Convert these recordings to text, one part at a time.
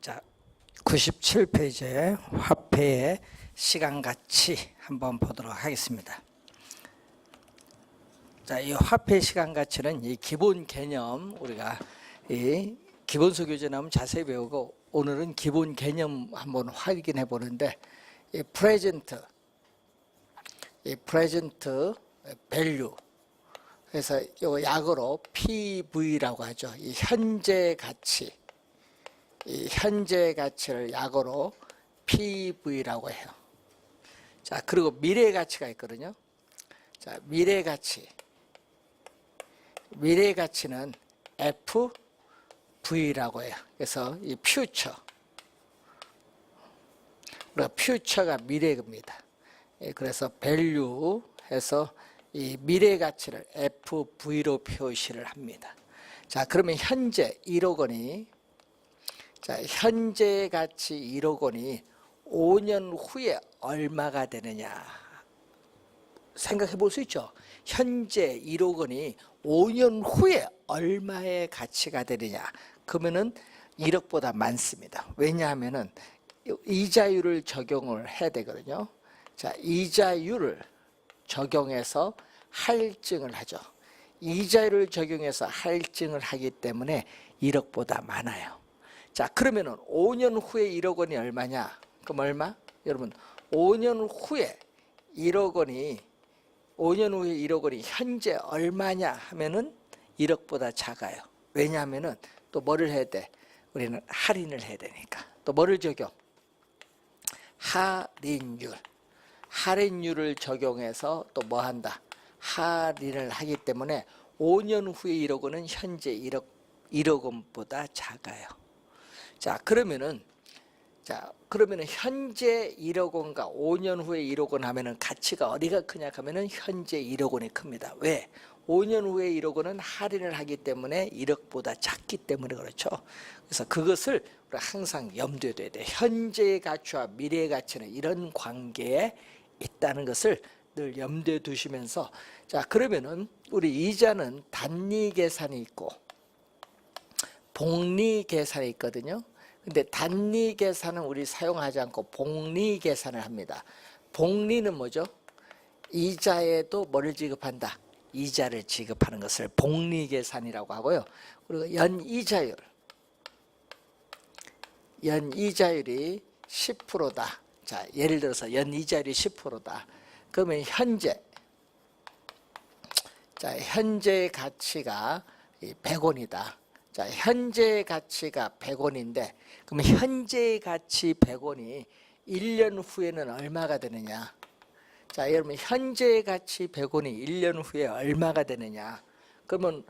자, 97페이지에 화폐의 시간가치 한번 보도록 하겠습니다. 자, 이 화폐 시간가치는 이 기본 개념, 우리가 이 기본서 교재 나오면 자세히 배우고, 오늘은 기본 개념 한번 확인해 보는데, 이 프레젠트 밸류, 그래서 이 약어로 PV라고 하죠. 이 현재 가치, 이 현재 가치를 약어로 PV라고 해요. 자, 그리고 미래 가치가 있거든요. 자, 미래 가치는 FV라고 해요. 그래서 이 퓨처, 퓨처가 미래입니다. 그래서 밸류 해서 이 미래 가치를 FV로 표시를 합니다. 자, 그러면 현재 1억 원이, 자, 현재 가치 1억 원이 5년 후에 얼마가 되느냐 생각해 볼 수 있죠. 현재 1억 원이 5년 후에 얼마의 가치가 되느냐, 그러면은 1억보다 많습니다. 왜냐하면은 이자율을 적용을 해야 되거든요. 자, 이자율을 적용해서 할증을 하죠. 이자율을 적용해서 할증을 하기 때문에 1억보다 많아요. 자, 그러면은 5년 후에 1억 원이 얼마냐? 그럼 얼마? 여러분, 5년 후에 1억 원이 현재 얼마냐 하면은 1억보다 작아요. 왜냐하면은 또 뭐를 해야 돼? 우리는 할인을 해야 되니까. 또 뭐를 적용? 할인율을 적용해서 또 뭐 한다? 할인을 하기 때문에 5년 후에 1억 원은 현재 1억 원보다 작아요. 자, 그러면은 현재 1억 원과 5년 후에 1억 원 하면은 가치가 어디가 크냐 하면은 현재 1억 원이 큽니다. 왜? 5년 후에 1억 원은 할인을 하기 때문에 1억보다 작기 때문에 그렇죠. 그래서 그것을 우리가 항상 염두에 둬야 돼요. 현재의 가치와 미래의 가치는 이런 관계에 있다는 것을 늘 염두에 두시면서, 자, 그러면은 우리 이자는 단위 계산이 있고 복리 계산이 있거든요. 근데 단위 계산은 우리 사용하지 않고 복리 계산을 합니다. 복리는 뭐죠? 이자에도 뭐를 지급한다? 이자를 지급하는 것을 복리 계산이라고 하고요. 그리고 연이자율이 10%다. 자, 예를 들어서 연이자율이 10%다. 그러면 현재 가치가 100원이다. 자, 현재 가치가 100원인데, 그러면 현재 가치 100원이 1년 후에는 얼마가 되느냐? 자, 여러분, 현재 가치 100원이 1년 후에 얼마가 되느냐? 그러면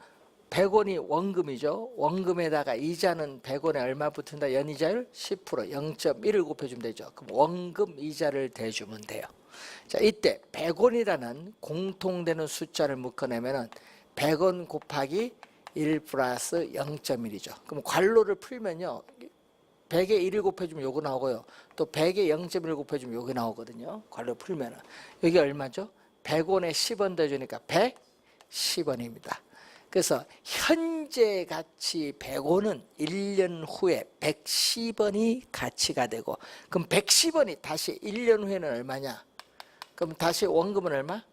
100원이 원금이죠. 원금에다가 이자는 100원에 얼마 붙은다? 연이자율 10%, 0.1을 곱해주면 되죠. 그럼 원금 이자를 대주면 돼요. 자, 이때 100원이라는 공통되는 숫자를 묶어내면은 100원 곱하기 1 플러스 0.1이죠. 그럼 괄호를 풀면요, 100에 1을 곱해주면 요거 나오고요, 또 100에 0.1을 곱해주면 요게 나오거든요. 괄호 풀면은 여기 얼마죠? 100원에 10원 더주니까 110원입니다. 그래서 현재 가치 100원은 1년 후에 110원이 가치가 되고, 그럼 110원이 다시 1년 후에는 얼마냐? 그럼 다시 원금은 얼마?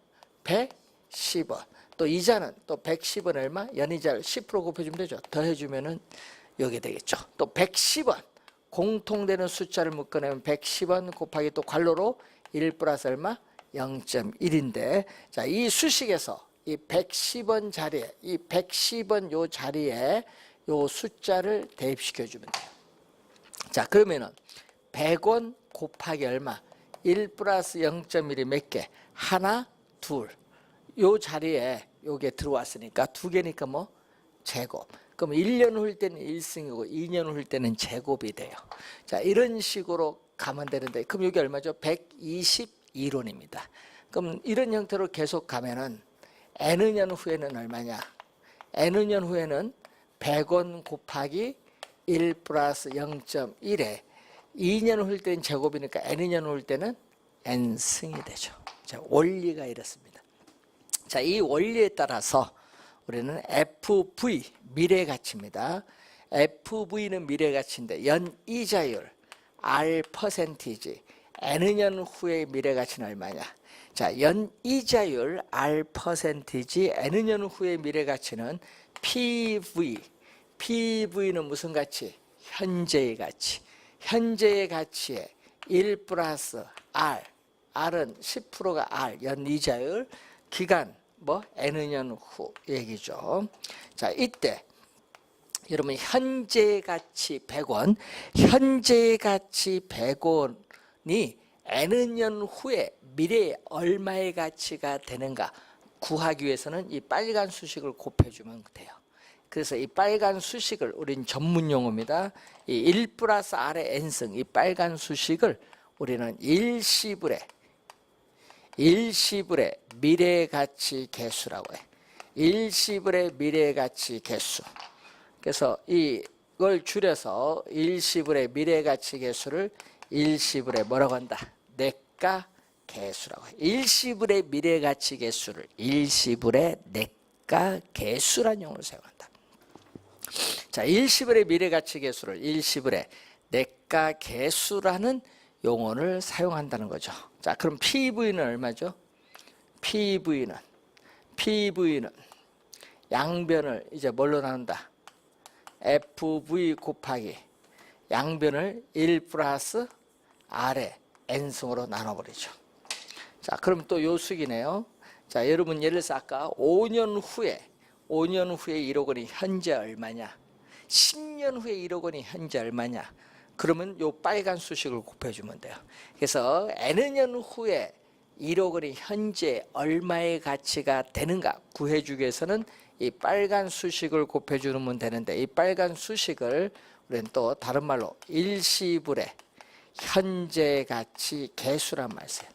110원. 또 이자는 또 110원 얼마? 연이자를 10% 곱해주면 되죠. 더해주면은 여기 되겠죠. 또 110원. 공통되는 숫자를 묶어내면 110원 곱하기 또 괄호로 1 플러스 얼마? 0.1인데, 자, 이 수식에서 이 110원 자리에, 이 110원 요 자리에 요 숫자를 대입시켜 주면 돼요. 자, 그러면은 100원 곱하기 얼마? 1 플러스 0.1이 몇 개? 하나, 둘. 요 자리에 요게 들어왔으니까 두 개니까 뭐? 제곱. 그럼 1년 후일 때는 1승이고 2년 후일 때는 제곱이 돼요. 자, 이런 식으로 가면 되는데, 그럼 여기 얼마죠? 121원입니다. 그럼 이런 형태로 계속 가면은 N년 후에는 얼마냐? N년 후에는 100원 곱하기 1 플러스 0.1에 2년 후일 때는 제곱이니까 N년 후일 때는 N승이 되죠. 자, 원리가 이렇습니다. 자, 이 원리에 따라서 우리는 FV, 미래 가치입니다. FV는 미래가치인데 연이자율 R 퍼센티지 N년 후의 미래가치는 얼마냐? 자, 연이자율 R 퍼센티지 N년 후의 미래가치는 PV. PV는 무슨 가치? 현재의 가치. 현재의 가치에 1 플러스 R. R은 10%가 R, 연이자율, 기간 뭐 N년 후 얘기죠. 자, 이때 여러분 현재 가치 100원, 현재 가치 100원이 N년 후에 미래에 얼마의 가치가 되는가 구하기 위해서는 이 빨간 수식을 곱해주면 돼요. 그래서 이 빨간 수식을 우린 전문 용어입니다. 이 1 플러스 R의 N승 이 빨간 수식을 우리는 일시불의 미래가치 개수라고 해. 일시불의 미래가치 개수. 그래서 이걸 줄여서 일시불의 미래가치 개수를 일시불의 뭐라고 한다? 내가 개수라고 해. 일시불의 미래가치 개수를 일시불의 내가 개수란 용어를 사용한다. 자, 일시불의 미래가치 개수를 일시불의 내가 개수라는 용어를 사용한다는 거죠. 자, 그럼 PV는 얼마죠? PV는 양변을 이제 뭘로 나눈다? FV 곱하기 양변을 1 플러스 R의 N승으로 나눠버리죠. 자, 그럼 또 요 수기네요. 자, 여러분 예를 들어서 아까 5년 후에 1억 원이 현재 얼마냐? 10년 후에 1억 원이 현재 얼마냐? 그러면 요 빨간 수식을 곱해주면 돼요. 그래서 N년 후에 1억 원이 현재 얼마의 가치가 되는가 구해주기 위해서는 이 빨간 수식을 곱해주면 되는데 이 빨간 수식을 우리는 또 다른 말로 일시불의 현재 가치 개수란 말이에요.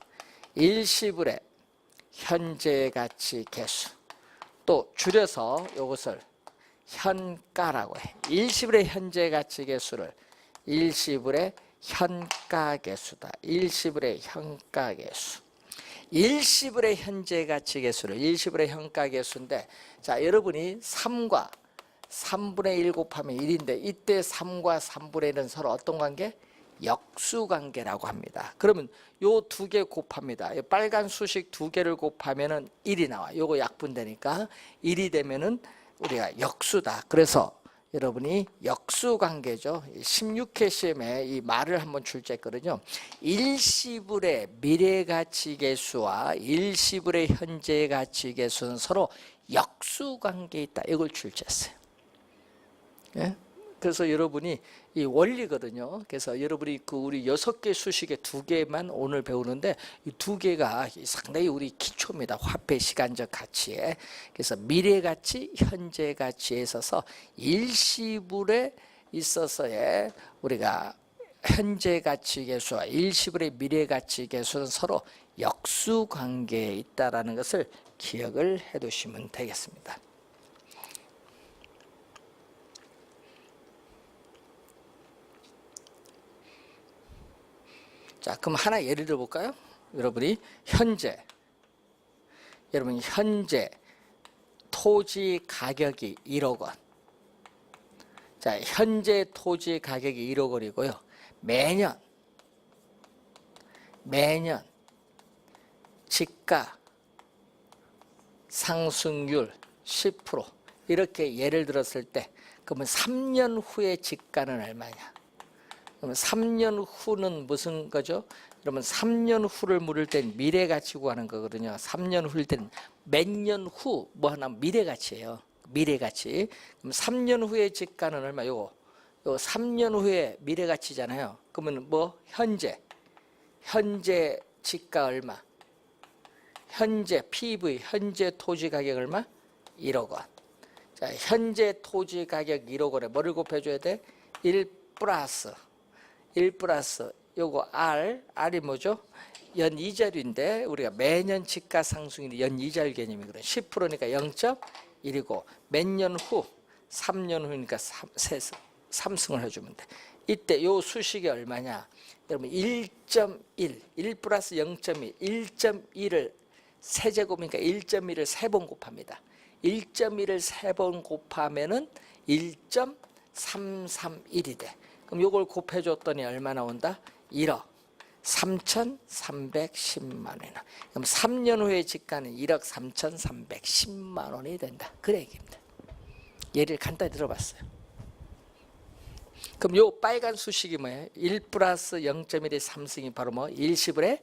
일시불의 현재 가치 개수. 또 줄여서 이것을 현가라고 해. 일시불의 현재 가치 개수를 일시불의 현가계수다. 일시불의 현가계수. 일시불의 현재 가치 계수를 일시불의 현가계수인데 자, 여러분이 3과 3분의 1 곱하면 1인데 이때 3과 3분의 1은 서로 어떤 관계? 역수관계라고 합니다. 그러면 요 두 개 곱합니다. 빨간 수식 두 개를 곱하면은 1이 나와. 요거 약분되니까 1이 되면은 우리가 역수다. 그래서 여러분이 역수관계죠. 16회 시험에 이 말을 한번 출제했거든요. 일시불의 미래가치계수와 일시불의 현재가치계수는 서로 역수관계에 있다. 이걸 출제했어요. 예? 그래서 여러분이 이 원리거든요. 그래서 여러분이 그 우리 6개 수식의 2개만 오늘 배우는데 이 2개가 상당히 우리 기초입니다. 화폐 시간적 가치에. 그래서 미래 가치, 현재 가치에 있어서 일시불에 있어서의 우리가 현재 가치 계수와 일시불의 미래 가치 계수는 서로 역수 관계에 있다라는 것을 기억을 해 두시면 되겠습니다. 자, 그럼 하나 예를 들어 볼까요? 여러분이 현재 토지 가격이 1억 원. 자, 현재 토지 가격이 1억 원이고요. 매년 지가 상승률 10% 이렇게 예를 들었을 때 그러면 3년 후에 지가는 얼마냐? 그러면 3년 후는 무슨 거죠? 그러면 3년 후를 물을 땐 미래가치 구하는 거거든요. 3년 후일 때는 몇 년 후 뭐 하나 미래가치예요. 미래가치. 그럼 3년 후의 지가는 얼마? 요거 3년 후에 미래가치잖아요. 그러면 뭐 현재 지가 얼마? 현재 PV 현재 토지 가격 얼마? 1억 원. 자, 현재 토지 가격 1억 원에 뭐를 곱해줘야 돼? 1 플러스 요거 R이 뭐죠? 연이자율인데 우리가 매년 지가 상승률이 연이자율 개념이거든요. 10%니까 0.1이고 몇 년 후? 3년 후니까 3승을 해주면 돼. 이때 요 수식이 얼마냐? 여러분 1.1, 1 플러스 0.1, 1.1을 세제곱이니까 1.1을 3번 곱합니다. 1.1을 3번 곱하면은 1.3 331이 돼. 그럼 요걸 곱해줬더니 얼마 나온다? 1억 3,310만 원이나. 그럼 3년 후에 지가는 1억 3,310만 원이 된다. 그 얘기입니다. 예를 간단히 들어봤어요. 그럼 요 빨간 수식이 뭐예요? 1 플러스 0.1의 3승이 바로 뭐 일시불의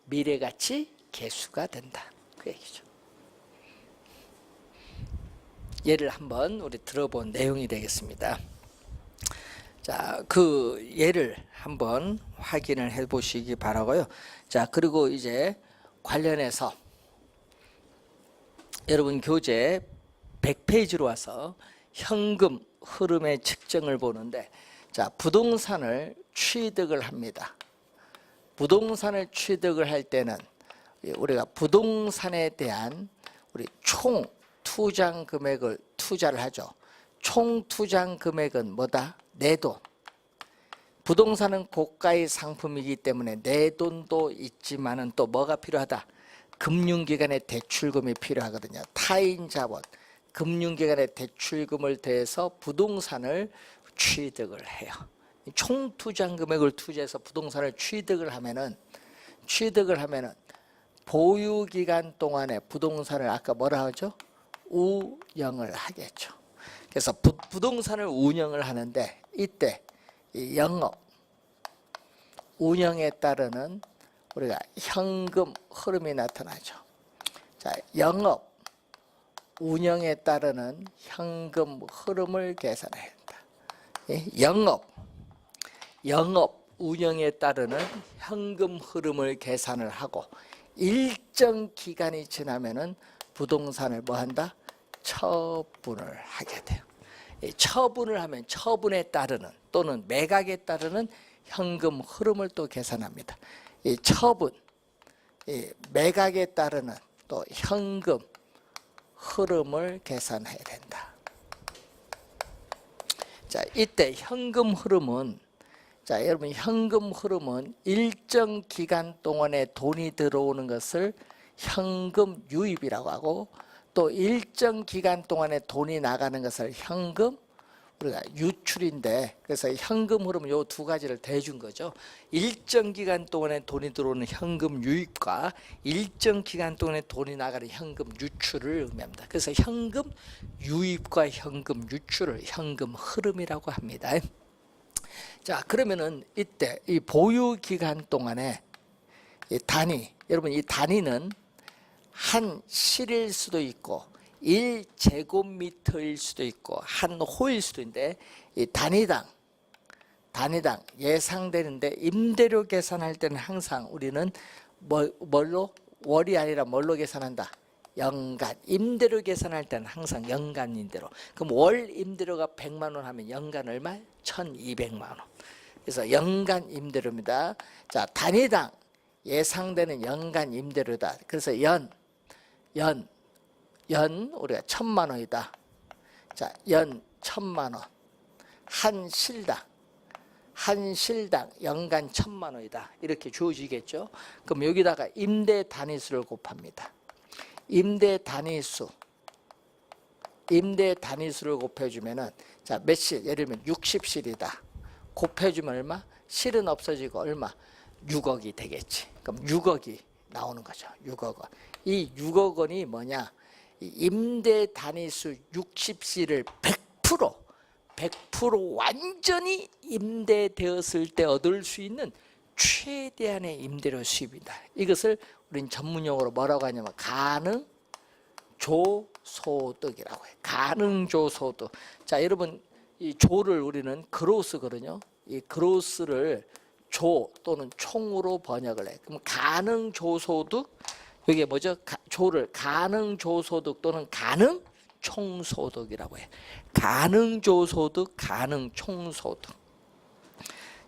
미래가치 계수가 된다. 그 얘기죠. 예를 한번 우리 들어본 내용이 되겠습니다. 자, 그 예를 한번 확인을 해 보시기 바라고요. 자, 그리고 이제 관련해서 여러분 교재 100페이지로 와서 현금 흐름의 측정을 보는데, 자, 부동산을 취득을 합니다. 부동산을 취득을 할 때는 우리가 부동산에 대한 우리 총 투자 금액을 투자를 하죠. 총 투자 금액은 뭐다? 내 돈. 부동산은 고가의 상품이기 때문에 내 돈도 있지만은 또 뭐가 필요하다? 금융기관의 대출금이 필요하거든요. 타인 자본, 금융기관의 대출금을 대해서 부동산을 취득을 해요. 총 투자 금액을 투자해서 부동산을 취득을 하면은 보유 기간 동안에 부동산을 아까 뭐라 하죠? 운영을 하겠죠. 그래서 부동산을 운영을 하는데 이때 이 영업 운영에 따르는 우리가 현금 흐름이 나타나죠. 자, 영업 운영에 따르는 현금 흐름을 계산해야 한다. 영업 운영에 따르는 현금 흐름을 계산을 하고 일정 기간이 지나면은 부동산을 뭐 한다? 처분을 하게 돼요. 처분을 하면 처분에 따르는 또는 매각에 따르는 현금 흐름을 또 계산합니다. 이 처분, 매각에 따르는 또 현금 흐름을 계산해야 된다. 자, 이때 현금 흐름은, 자, 여러분 현금 흐름은 일정 기간 동안에 돈이 들어오는 것을 현금 유입이라고 하고, 또 일정 기간 동안에 돈이 나가는 것을 현금 우리가 유출인데, 그래서 현금 흐름은 요 두 가지를 대준 거죠. 일정 기간 동안에 돈이 들어오는 현금 유입과 일정 기간 동안에 돈이 나가는 현금 유출을 의미합니다. 그래서 현금 유입과 현금 유출을 현금 흐름이라고 합니다. 자, 그러면은 이때 이 보유 기간 동안에 이 단위, 여러분 이 단위는 한 실일 수도 있고 1제곱미터일 수도 있고 한 호일 수도 있는데, 이 단위당 예상되는데 임대료 계산할 때는 항상 우리는 뭘로? 월이 아니라 뭘로 계산한다? 연간. 임대료 계산할 때는 항상 연간 임대료. 그럼 월 임대료가 100만 원 하면 연간 얼마? 1200만 원. 그래서 연간 임대료입니다. 자, 단위당 예상되는 연간 임대료다. 그래서 연 우리가 1000만 원이다. 자, 연 1000만 원. 한 실당 연간 1000만 원이다. 이렇게 주어지겠죠. 그럼 여기다가 임대 단위수를 곱합니다. 임대 단위수를 곱해주면은, 자, 몇 실? 예를 들면 60실이다. 곱해주면 얼마? 실은 없어지고 얼마? 6억이 되겠지. 그럼 6억이 나오는 거죠. 6억 원. 이 6억 원이 뭐냐? 임대 단위수 60실을 100% 완전히 임대되었을 때 얻을 수 있는 최대한의 임대료 수입이다. 이것을 우리는 전문용어로 뭐라고 하냐면 가능조소득이라고 해요. 가능조소득. 자, 여러분 이 조를 우리는 그로스거든요. 이 그로스를 조 또는 총으로 번역을 해. 그럼 가능조소득, 이게 뭐죠? 조를 가능조소득 또는 가능총소득이라고 해. 가능조소득, 가능총소득.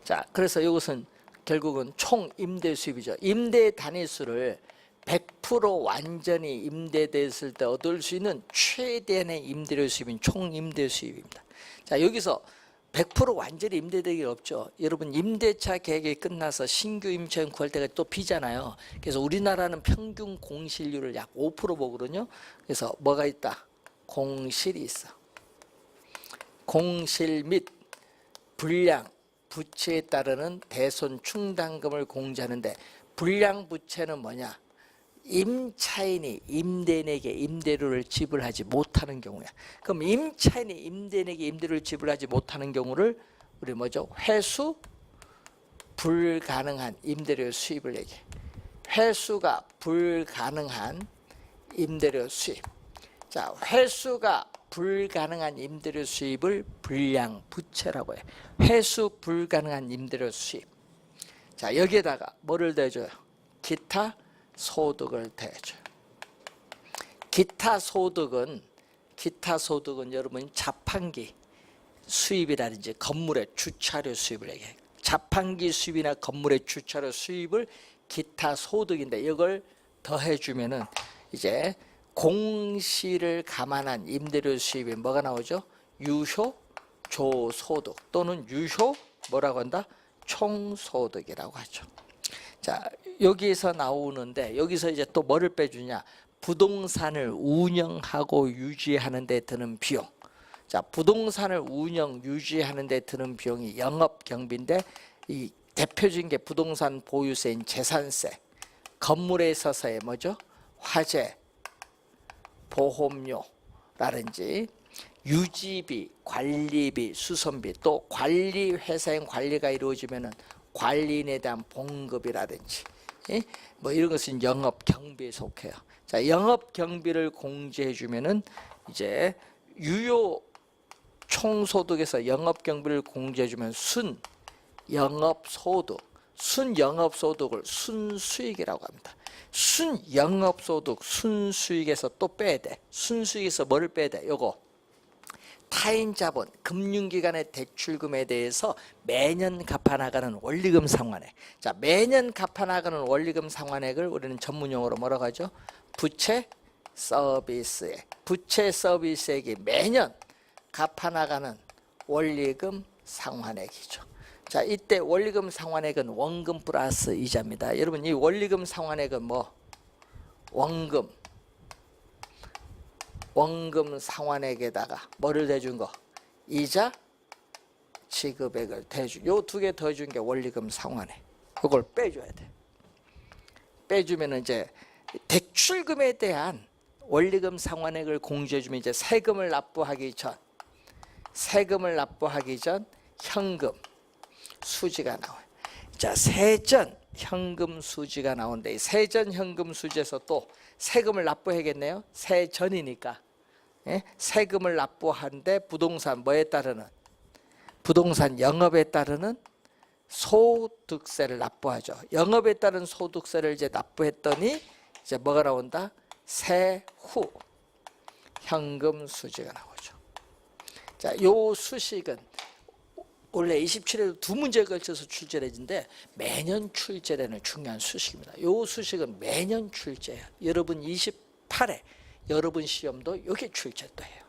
자, 그래서 이것은 결국은 총 임대 수입이죠. 임대 단위수를 100% 완전히 임대됐을 때 얻을 수 있는 최대한의 임대료 수입인 총 임대 수입입니다. 자, 여기서 100% 완전히 임대되기 없죠. 여러분 임대차 계획이 끝나서 신규 임차인 구할 때가 또 비잖아요. 그래서 우리나라는 평균 공실률을 약 5% 보거든요. 그래서 뭐가 있다? 공실이 있어. 공실 및 불량 부채에 따르는 대손 충당금을 공제하는데, 불량 부채는 뭐냐? 임차인이 임대인에게 임대료를 지불하지 못하는 경우야. 그럼 임차인이 임대인에게 임대료를 지불하지 못하는 경우를 우리 뭐죠? 회수 불가능한 임대료 수입을 얘기해. 회수가 불가능한 임대료 수입. 자, 회수가 불가능한 임대료 수입을 불량 부채라고 해. 회수 불가능한 임대료 수입. 자, 여기에다가 뭐를 대줘요? 기타 소득을 대줘요. 기타 소득은 여러분 자판기 수입이라든지 건물의 주차료 수입을 얘기해요. 자판기 수입이나 건물의 주차료 수입을 기타 소득인데, 이걸 더해주면은 이제 공시를 감안한 임대료 수입이 뭐가 나오죠? 유효 조소득 또는 유효 뭐라고 한다? 총소득이라고 하죠. 자, 여기에서 나오는데, 여기서 이제 또 뭐를 빼주냐? 부동산을 운영하고 유지하는 데 드는 비용. 자, 부동산을 운영 유지하는 데 드는 비용이 영업경비인데, 이 대표적인 게 부동산 보유세인 재산세, 건물에 있어서의 뭐죠? 화재, 보험료라든지 유지비, 관리비, 수선비, 또 관리 회사인 관리가 이루어지면은 관리인에 대한 봉급이라든지 뭐 이런 것은 영업 경비에 속해요. 자, 영업 경비를 공제해 주면은 이제 유효 총소득에서 영업 경비를 공제해 주면 순 영업 소득, 순 영업 소득을 순수익이라고 합니다. 순 영업 소득, 순수익에서 또 빼야 돼. 순수익에서 뭐를 빼야 돼? 요거 타인 자본, 금융기관의 대출금에 대해서 매년 갚아나가는 원리금 상환액. 자, 매년 갚아나가는 원리금 상환액을 우리는 전문용어로 뭐라고 하죠? 부채 서비스액. 부채 서비스액이 매년 갚아나가는 원리금 상환액이죠. 자, 이때 원리금 상환액은 원금 플러스 이자입니다. 여러분, 이 원리금 상환액은 뭐? 원금 상환액에다가 뭐를 대준 거? 이자 지급액을 대준. 요 두 개 더해준 게 원리금 상환액. 그걸 빼줘야 돼. 빼주면 이제 대출금에 대한 원리금 상환액을 공제해주면 이제 세금을 납부하기 전 현금 수지가 나와요. 자, 세전 현금 수지가 나오는데, 이 세전 현금 수지에서 또 세금을 납부해야겠네요. 세전이니까. 예? 세금을 납부하는데 부동산 뭐에 따르는? 부동산 영업에 따르는 소득세를 납부하죠. 영업에 따른 소득세를 이제 납부했더니 이제 뭐가 나온다? 세후 현금 수지가 나오죠. 자, 요 수식은 원래 27회도 두 문제에 걸쳐서 출제되는데 매년 출제되는 중요한 수식입니다. 요 수식은 매년 출제해요. 여러분 28회 여러분 시험도 이게 출제도 해요.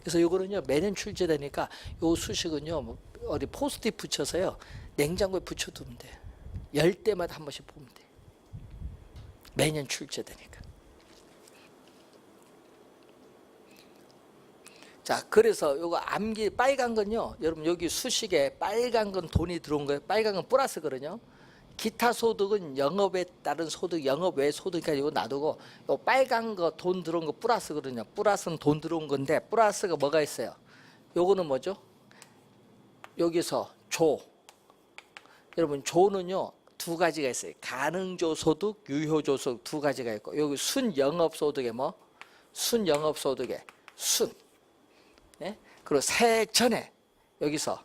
그래서 요거는요 매년 출제되니까 요 수식은요 뭐 어디 포스트잇 붙여서요 냉장고에 붙여두면 돼요. 열 때마다 한 번씩 보면 돼요. 매년 출제되니까. 자, 그래서 요거 암기 빨간 건요, 여러분 여기 수식에 빨간 건 돈이 들어온 거예요. 빨간 건 플러스거든요. 기타 소득은 영업에 따른 소득, 영업 외 소득까지 이거 놔두고 요 빨간 거 돈 들어온 거 플러스거든요. 플러스는 돈 들어온 건데 플러스가 뭐가 있어요? 요거는 뭐죠? 여기서 조. 여러분 조는요 두 가지가 있어요. 가능조 소득, 유효조 소득 두 가지가 있고, 여기 순영업 소득에 뭐? 순영업 소득에 순. 네? 그리고 세전에 여기서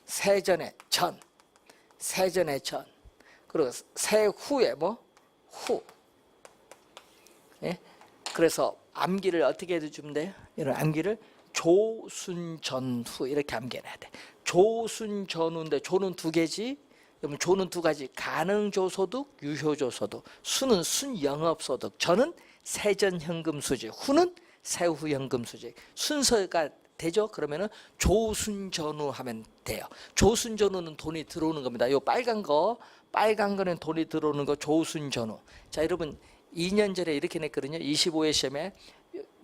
세전에 전, 세전에 전, 그리고 세후에 뭐? 후. 네? 그래서 암기를 어떻게 해주면 돼요? 이런 암기를 조순전후 이렇게 암기해야 돼. 조순전후인데 조는 두 개지. 그러면 조는 두 가지. 가능조소득, 유효조소득. 수는 순영업소득. 전은 세전현금수지. 후는 세후현금수지. 순서가 되죠? 그러면은 조순전후 하면 돼요. 조순전후는 돈이 들어오는 겁니다. 요 빨간 거는 돈이 들어오는 거 조순전후. 자, 여러분 2년 전에 이렇게 냈거든요. 25회 시험에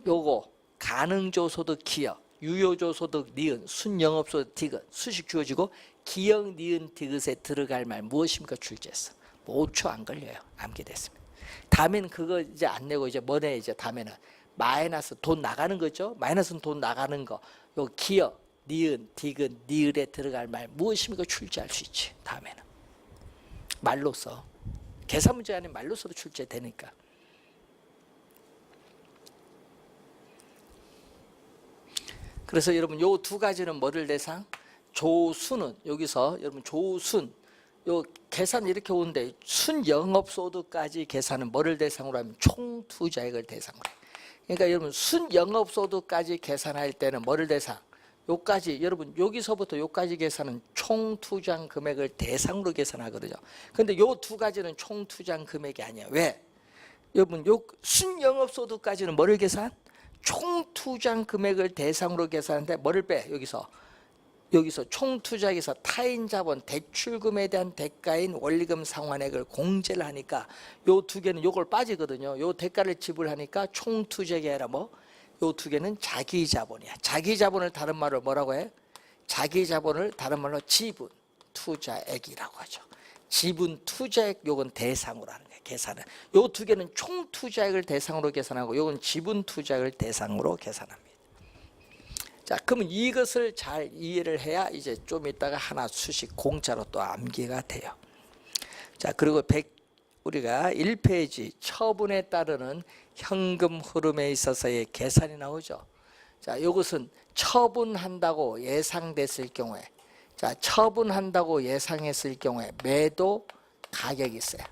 요거 가능조소득 기여 유효조 소득 니은 순영업소득 디귿 수식 주어지고 기역 니은 디귿에 들어갈 말 무엇입니까? 출제했어. 뭐 5초 안 걸려요. 암기됐습니다. 다음에는 그거 이제 안 내고 이제 뭐네 이제 다음에는 마이너스 돈 나가는 거죠. 마이너스는 돈 나가는 거. 요 기역 니은 디귿 니을에 들어갈 말 무엇입니까? 출제할 수 있지. 다음에는 말로써 계산 문제 아니면 말로써도 출제되니까. 그래서 여러분 요 두 가지는 뭐를 대상? 조수는 여기서 여러분 조순 요 계산 이렇게 오는데 순영업소득까지 계산은 뭐를 대상으로 하면 총투자액을 대상으로 해요. 그러니까 여러분 순영업소득까지 계산할 때는 뭐를 대상? 요까지 여러분 여기서부터 요까지 계산은 총투자 금액을 대상으로 계산하거든요. 근데 요 두 가지는 총투자 금액이 아니에요. 왜? 여러분 요 순영업소득까지는 뭐를 계산? 총투자 금액을 대상으로 계산하는데 뭐를 빼? 여기서 총투자액에서 타인자본 대출금에 대한 대가인 원리금 상환액을 공제를 하니까 요 두 개는 요걸 빠지거든요. 요 대가를 지불하니까 총투자액이 아니라 뭐? 요 두 개는 자기자본이야. 자기자본을 다른 말로 뭐라고 해? 자기자본을 다른 말로 지분투자액이라고 하죠. 지분투자액 요건 대상으로 하는 거예요. 계산은. 요 두 개는 총투자액을 대상으로 계산하고 요건 지분투자액을 대상으로 계산합니다. 자, 그러면 이것을 잘 이해를 해야 이제 좀 이따가 하나 수식 공짜로 또 암기가 돼요. 자, 그리고 우리가 1페이지 처분에 따르는 현금 흐름에 있어서의 계산이 나오죠. 자, 이것은 처분한다고 예상됐을 경우에, 자, 처분한다고 예상했을 경우에 매도 가격이 있어요.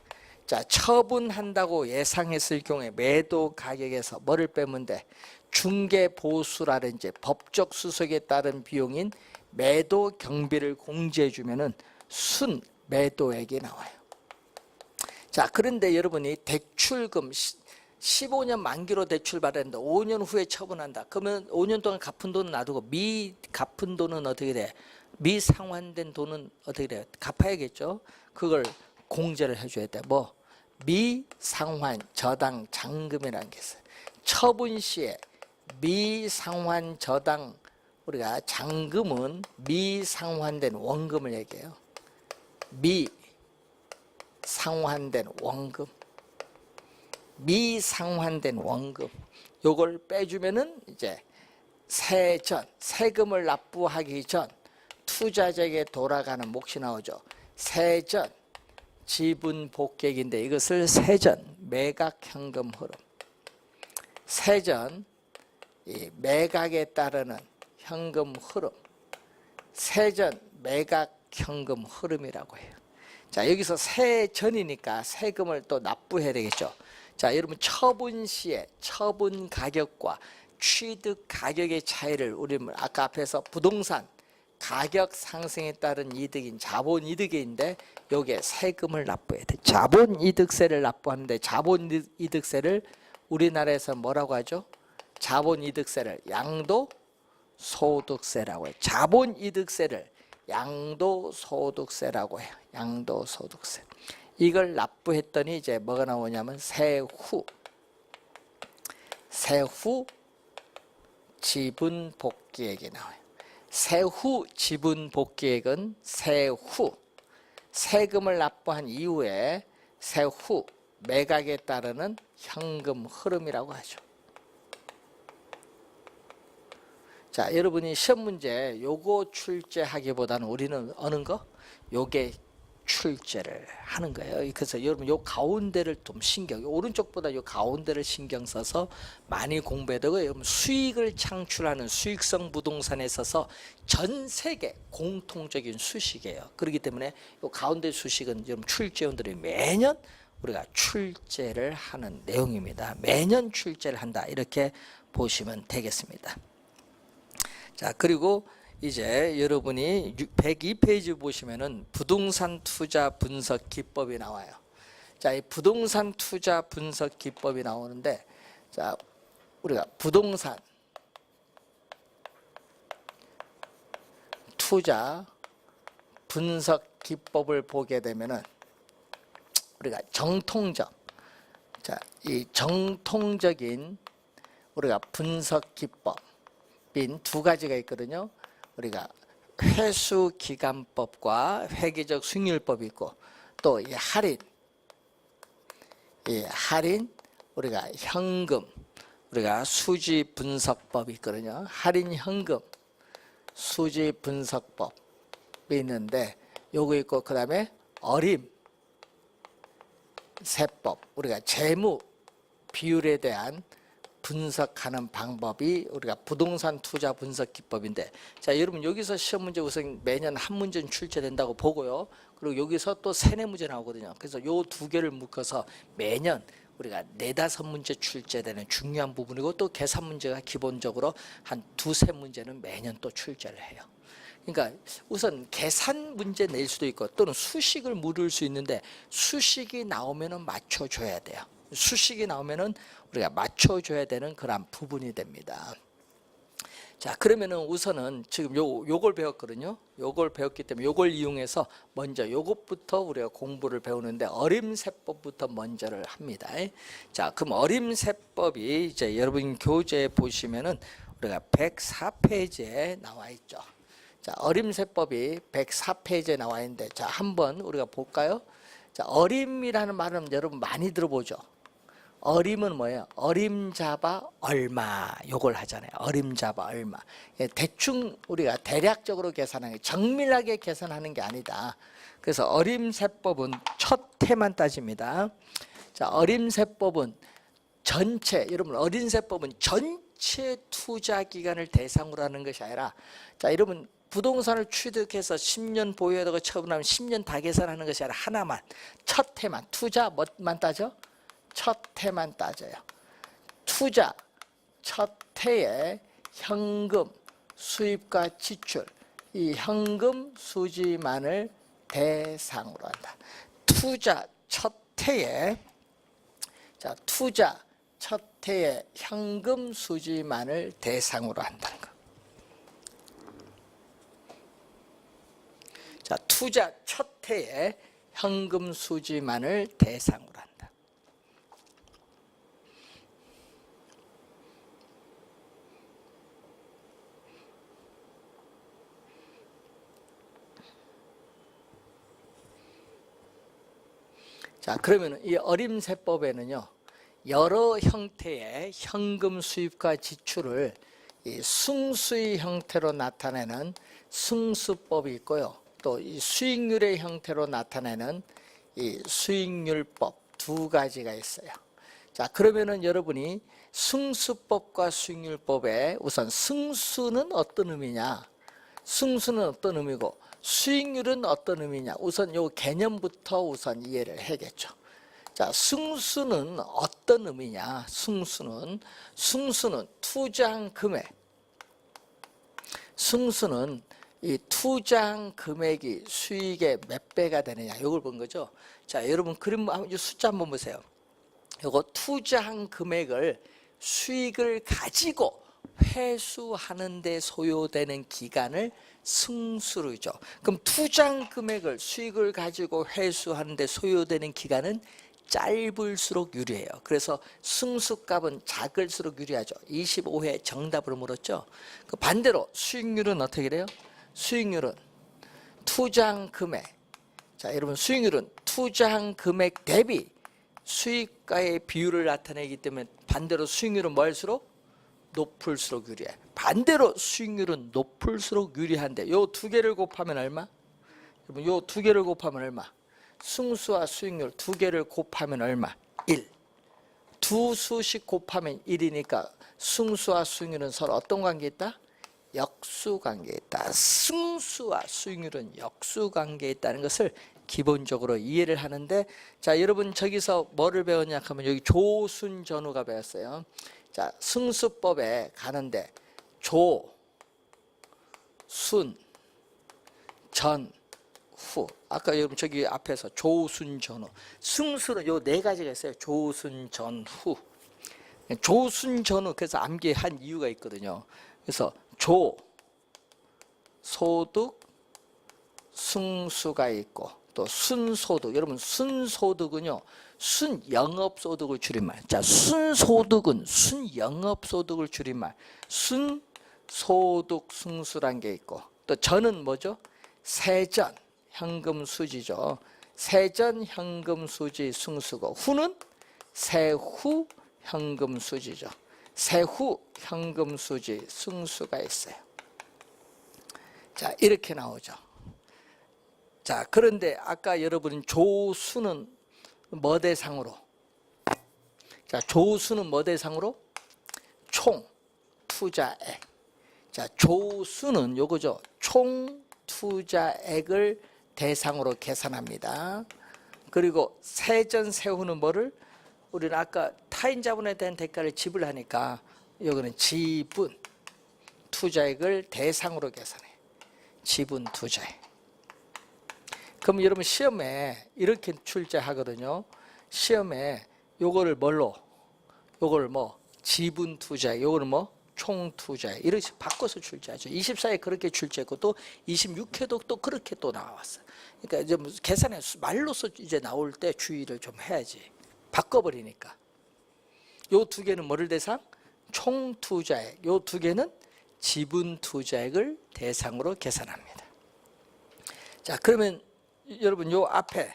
자, 처분한다고 예상했을 경우에 매도 가격에서 뭐를 빼면 돼? 중개보수라든지 법적 수석에 따른 비용인 매도 경비를 공제해 주면은 순 매도액이 나와요. 자, 그런데 여러분이 대출금 15년 만기로 대출 받았는데 5년 후에 처분한다. 그러면 5년 동안 갚은 돈은 놔두고 미갚은 돈은 어떻게 돼? 미상환된 돈은 어떻게 돼요? 갚아야겠죠. 그걸 공제를 해줘야 돼. 뭐? 미상환 저당 잔금이라는 게 있어요. 처분 시에 미상환 저당 우리가 잔금은 미상환된 원금을 얘기해요. 미상환된 원금, 미상환된 원금. 요걸 빼주면은 이제 세금을 납부하기 전 투자자에게 돌아가는 몫이 나오죠. 세전 지분 복객인데 이것을 세전 매각 현금 흐름. 세전 이 매각에 따르는 현금 흐름, 세전 매각 현금 흐름이라고 해요. 자, 여기서 세전이니까 세금을 또 납부해야 되겠죠. 자, 여러분 처분 시에 처분 가격과 취득 가격의 차이를 우리는 아까 앞에서 부동산 가격 상승에 따른 이득인 자본이득인데 여기에 세금을 납부해야 돼. 자본이득세를 납부하는데 자본이득세를 우리나라에서 뭐라고 하죠? 자본이득세를 양도소득세라고 해요. 자본이득세를 양도소득세라고 해요. 양도소득세. 이걸 납부했더니 이제 뭐가 나오냐면 세후 지분복귀액이 나와요. 세후 지분복귀액은 세후 세금을 납부한 이후에 세후 매각에 따르는 현금 흐름이라고 하죠. 자, 여러분이 시험 문제 요거 출제하기보다는 우리는 어느 거? 요게 출제를 하는 거예요. 그래서 여러분 요 가운데를 좀 오른쪽보다 요 가운데를 신경 써서 많이 공부해야 되고, 여러분 수익을 창출하는 수익성 부동산에 있어서 전 세계 공통적인 수식이에요. 그렇기 때문에 요 가운데 수식은 여러분 출제원들이 매년 우리가 출제를 하는 내용입니다. 매년 출제를 한다, 이렇게 보시면 되겠습니다. 자, 그리고 이제 여러분이 102페이지 보시면은 부동산 투자 분석 기법이 나와요. 자, 이 부동산 투자 분석 기법이 나오는데, 자, 우리가 부동산 투자 분석 기법을 보게 되면은 우리가 정통적, 자, 이 정통적인 우리가 분석 기법, 두 가지가 있거든요. 우리가 회수기간법과 회계적 수익률법이 있고 또 이 할인 우리가 현금 우리가 수지 분석법이 있거든요. 할인 현금 수지 분석법이 있는데 요거 있고 그다음에 어림 세법 우리가 재무 비율에 대한 분석하는 방법이 우리가 부동산 투자 분석 기법인데 자 여러분 여기서 시험 문제 우선 매년 한 문제는 출제된다고 보고요. 그리고 여기서 또 3-4문제 나오거든요. 그래서 요 두 개를 묶어서 매년 우리가 4-5문제 출제되는 중요한 부분이고 또 계산 문제가 기본적으로 한 2-3문제는 매년 또 출제를 해요. 그러니까 우선 계산 문제 낼 수도 있고 또는 수식을 물을 수 있는데 수식이 나오면은 맞춰줘야 돼요. 수식이 나오면은 우리가 맞춰줘야 되는 그런 부분이 됩니다. 자 그러면은 우선은 지금 요걸 배웠거든요. 요걸 배웠기 때문에 요걸 이용해서 먼저 요것부터 우리가 공부를 배우는데 어림세법부터 먼저를 합니다. 자 그럼 어림세법이 이제 여러분 교재에 보시면은 우리가 104페이지에 나와 있죠. 자 어림세법이 104페이지에 나와 있는데 자 한번 우리가 볼까요? 자 어림이라는 말은 여러분 많이 들어보죠. 어림은 뭐예요? 어림잡아 얼마 요걸 하잖아요. 어림잡아 얼마. 대충 우리가 대략적으로 계산하는 게 정밀하게 계산하는 게 아니다. 그래서 어림세법은 첫 해만 따집니다. 자 어림세법은 전체 여러분 어림세법은 전체 투자 기간을 대상으로 하는 것이 아니라 자 여러분 부동산을 취득해서 10년 보유하다가 처분하면 10년 다 계산하는 것이 아니라 하나만 첫 해만 투자 뭐만 따져? 첫 해만 따져요. 투자 첫 해에 현금 수입과 지출 이 현금 수지만을 대상으로 한다. 투자 첫 해에 자 투자 첫 해에 현금 수지만을 대상으로 한다는 거. 자 투자 첫 해에 현금 수지만을 대상으로 한다. 자 그러면 이 어림세법에는요 여러 형태의 현금 수입과 지출을 이 승수의 형태로 나타내는 승수법이 있고요 또 이 수익률의 형태로 나타내는 이 수익률법 두 가지가 있어요. 자 그러면은 여러분이 승수법과 수익률법에 우선 승수는 어떤 의미냐 승수는 어떤 의미고 수익률은 어떤 의미냐 우선 요 개념부터 우선 이해를 해야겠죠. 자 승수는 어떤 의미냐 승수는 투자한 금액 승수는 이 투자한 금액이 수익의 몇 배가 되느냐 이걸 본 거죠. 자 여러분 그림 숫자 한번 보세요. 요거 투자한 금액을 수익을 가지고 회수하는 데 소요되는 기간을 승수로죠. 그럼 투자한 금액을 수익을 가지고 회수하는 데 소요되는 기간은 짧을수록 유리해요. 그래서 승수값은 작을수록 유리하죠. 25회 정답으로 물었죠. 그 반대로 수익률은 어떻게 돼요? 수익률은 투자한 금액 자 여러분 수익률은 투자한 금액 대비 수익가의 비율을 나타내기 때문에 반대로 수익률은 뭐 할수록? 높을수록 유리해. 반대로 수익률은 높을수록 유리한데 요 두 개를 곱하면 얼마? 여러분 요 두 개를 곱하면 얼마? 승수와 수익률 두 개를 곱하면 얼마? 1. 두 수씩 곱하면 1이니까 승수와 수익률은 서로 어떤 관계에 있다? 역수관계에 있다. 승수와 수익률은 역수관계에 있다는 것을 기본적으로 이해를 하는데 자 여러분 저기서 뭐를 배웠냐 하면 여기 조순전후가 배웠어요. 자 승수법에 가는데 조, 순, 전, 후 아까 여러분 저기 앞에서 조순, 전후 승수는 요 네 가지가 있어요. 조순, 전, 후 조순, 전후 그래서 암기한 이유가 있거든요. 그래서 조, 소득, 승수가 있고 또 순소득 여러분 순소득은요 순영업소득을 줄임말 자 순소득은 순영업소득을 줄임말 순 소득승수란 게 있고, 또 전은 뭐죠? 세전 현금수지죠. 세전 현금수지 승수고, 후는 세후 현금수지죠. 세후 현금수지 승수가 있어요. 자, 이렇게 나오죠. 자, 그런데 아까 여러분 조수는 뭐 대상으로? 자, 조수는 뭐 대상으로? 총 투자액. 자, 조수는 요거죠. 총 투자액을 대상으로 계산합니다. 그리고 세전 세후는 뭐를? 우리는 아까 타인 자본에 대한 대가를 지불하니까 여기는 지분 투자액을 대상으로 계산해. 지분 투자액. 그럼 여러분 시험에 이렇게 출제하거든요. 시험에 요거를 뭘로? 요거를 뭐 지분 투자액, 요거를 뭐 총 투자액, 이렇게 바꿔서 출제하죠. 24회 그렇게 출제했고 또 26회도 또 그렇게 또 나왔어요. 그러니까 이제 계산에 말로서 이제 나올 때 주의를 좀 해야지. 바꿔버리니까. 요 두 개는 뭐를 대상? 총 투자액. 요 두 개는 지분 투자액을 대상으로 계산합니다. 자, 그러면 여러분 요 앞에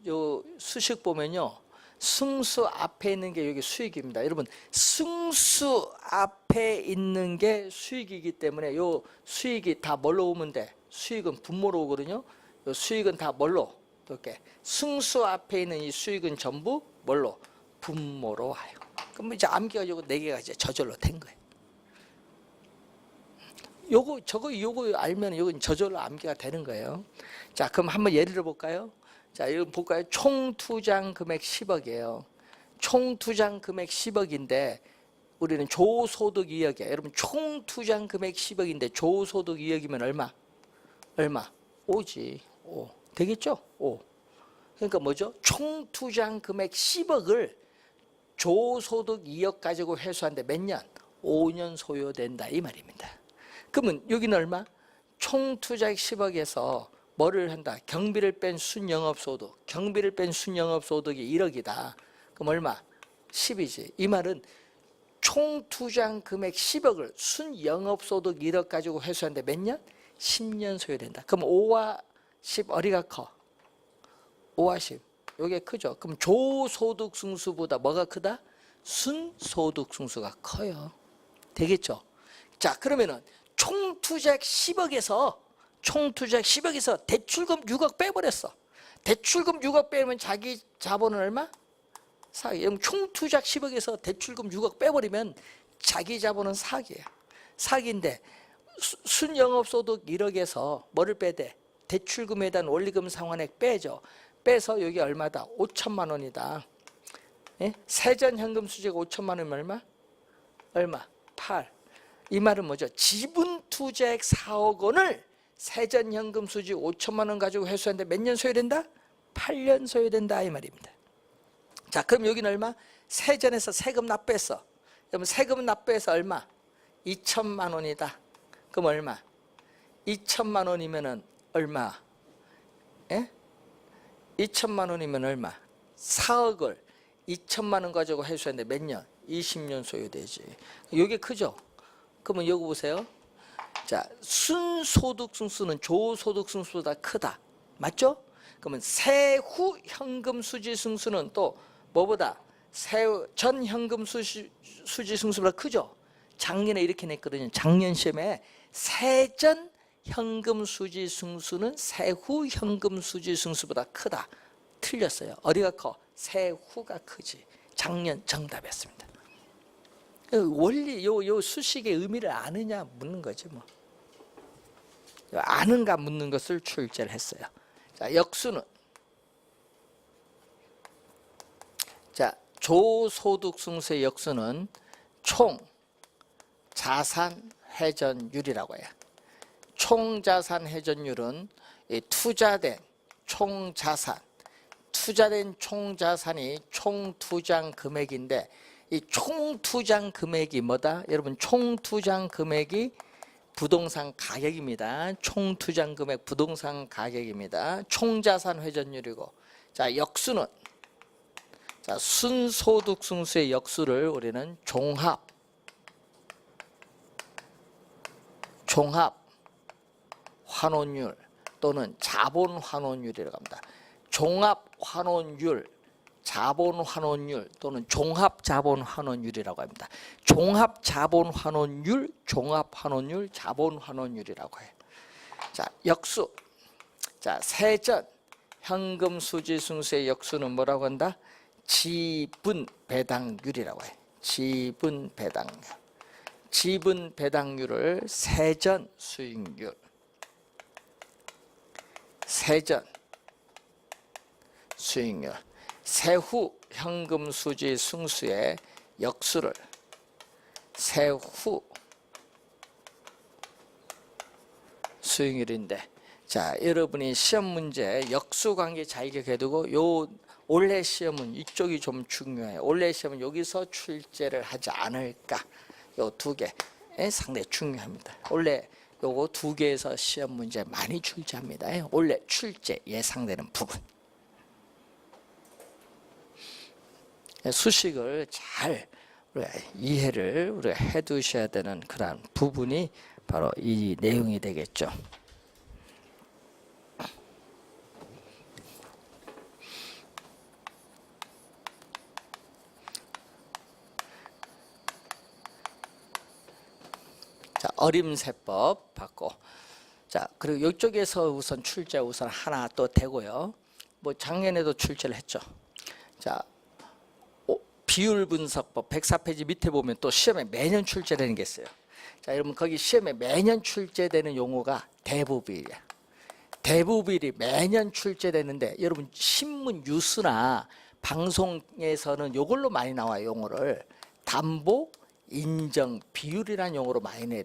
요 수식 보면요, 승수 앞에 있는 게 여기 수익입니다. 여러분 승수 앞에 있는 게 수익이기 때문에 요 수익이 다 뭘로 오면 돼? 수익은 분모로 오거든요. 요 수익은 다 뭘로? 이렇게 승수 앞에 있는 이 수익은 전부 뭘로? 분모로 와요. 그럼 이제 암기가 요거 4개가 이제 저절로 된 거예요. 요거 알면 요건 저절로 암기가 되는 거예요. 자, 그럼 한번 예를 들어 볼까요? 자, 이거 볼까요? 총 투자한 금액 10억이에요. 총 투자한 금액 10억인데 우리는 조소득 2억이에요. 여러분 총 투자한 금액 10억인데 조소득 2억이면 얼마? 5지. 5. 되겠죠? 5. 그러니까 뭐죠? 총 투자한 금액 10억을 조소득 2억 가지고 회수하는데 몇 년? 5년 소요된다 이 말입니다. 그러면 여기는 얼마? 총 투자액 10억에서 뭐를 한다? 경비를 뺀 순영업소득. 경비를 뺀 순영업소득이 1억이다. 그럼 얼마? 10이지. 이 말은 총 투자한 금액 10억을 순영업소득 1억 가지고 회수하는데 몇 년? 10년 소요된다. 그럼 5와 10 어디가 커? 5와 10. 이게 크죠. 그럼 조소득 승수보다 뭐가 크다? 순소득 승수가 커요. 되겠죠? 자, 그러면은 총 투자액 10억에서 대출금 6억 빼버렸어. 대출금 6억 빼면 자기 자본은 얼마? 4억. 총 투자액 10억에서 대출금 6억 빼버리면 자기 자본은 4억이에요. 4억인데 순영업소득 1억에서 뭐를 빼대? 대출금에 대한 원리금 상환액 빼죠. 빼서 여기 얼마다? 5천만 원이다. 예? 세전현금 수지가 5천만 원이면 얼마? 8. 이 말은 뭐죠? 지분 투자액 4억 원을 세전현금 수지 5천만 원 가지고 회수하는데 몇 년 소요된다? 8년 소요된다 이 말입니다. 자, 그럼 여기는 얼마? 세전에서 세금 납부했어. 그럼 세금 납부해서 얼마? 2천만 원이다. 그럼 얼마? 2천만 원이면은 얼마? 예? 2천만 원이면 얼마? 4억을 2천만 원 가지고 회수했는데 몇 년? 20년 소요되지. 이게 크죠? 그러면 여기 보세요. 자, 순소득 승수는 조소득 승수보다 크다. 맞죠? 그러면 세후 현금 수지 승수는 또 뭐보다? 전 현금 수지 승수보다 크죠? 작년에 이렇게 냈거든요. 작년 시험에 세전 현금 수지 승수는 세후 현금 수지 승수보다 크다. 틀렸어요. 어디가 커? 세후가 크지. 작년 정답이었습니다. 원리 요 수식의 의미를 아느냐 묻는 거지 뭐. 아는가 묻는 것을 출제를 했어요. 자, 역수는 자, 조소득 승수의 역수는 총 자산 회전율이라고 해요. 총 자산 회전율은 투자된 총 자산, 투자된 총 자산이 총 투자한 금액인데 이 총 투자한 금액이 뭐다? 여러분 총 투자한 금액이 부동산 가격입니다. 총 투자한 금액 부동산 가격입니다. 총 자산 회전율이고, 자, 역수는 자, 순소득 승수의 역수를 우리는 종합 종합 환원율 또는 자본 환원율이라고 합니다. 종합 환원율, 자본 환원율 또는 종합 자본 환원율이라고 합니다. 종합 자본 환원율, 종합 환원율, 자본 환원율이라고 해요. 자, 역수. 자, 세전 현금 수지 승수의 역수는 뭐라고 한다? 지분 배당률이라고 해요. 지분 배당률. 지분 배당률을 세전 수익률, 세전 수익률, 세후 현금 수지 승수의 역수를 세후 수익률인데, 자, 여러분이 시험 문제 역수 관계 잘 기억해두고, 요 올해 시험은 이쪽이 좀 중요해요. 올해 시험은 여기서 출제를 하지 않을까, 요 두 개 상당히 중요합니다. 원래 요거 두 개에서 시험 문제 많이 출제합니다. 원래 출제 예상되는 부분. 수식을 잘 우리가 이해를 우리가 해두셔야 되는 그러한 부분이 바로 이 내용이 되겠죠. 자, 어림세법 받고, 자, 그리고 이쪽에서 우선 출제 우선 하나 또 되고요. 뭐 작년에도 출제를 했죠. 자, 비율 분석법 104페이지 밑에 보면 또 시험에 매년 출제되는 게 있어요. 자, 여러분 거기 시험에 매년 출제되는 용어가 대부비율이야. 대부비율이 매년 출제되는데, 여러분 신문 뉴스나 방송에서는 이걸로 많이 나와요. 용어를 담보 인정 비율이라는 용어로 많이 내.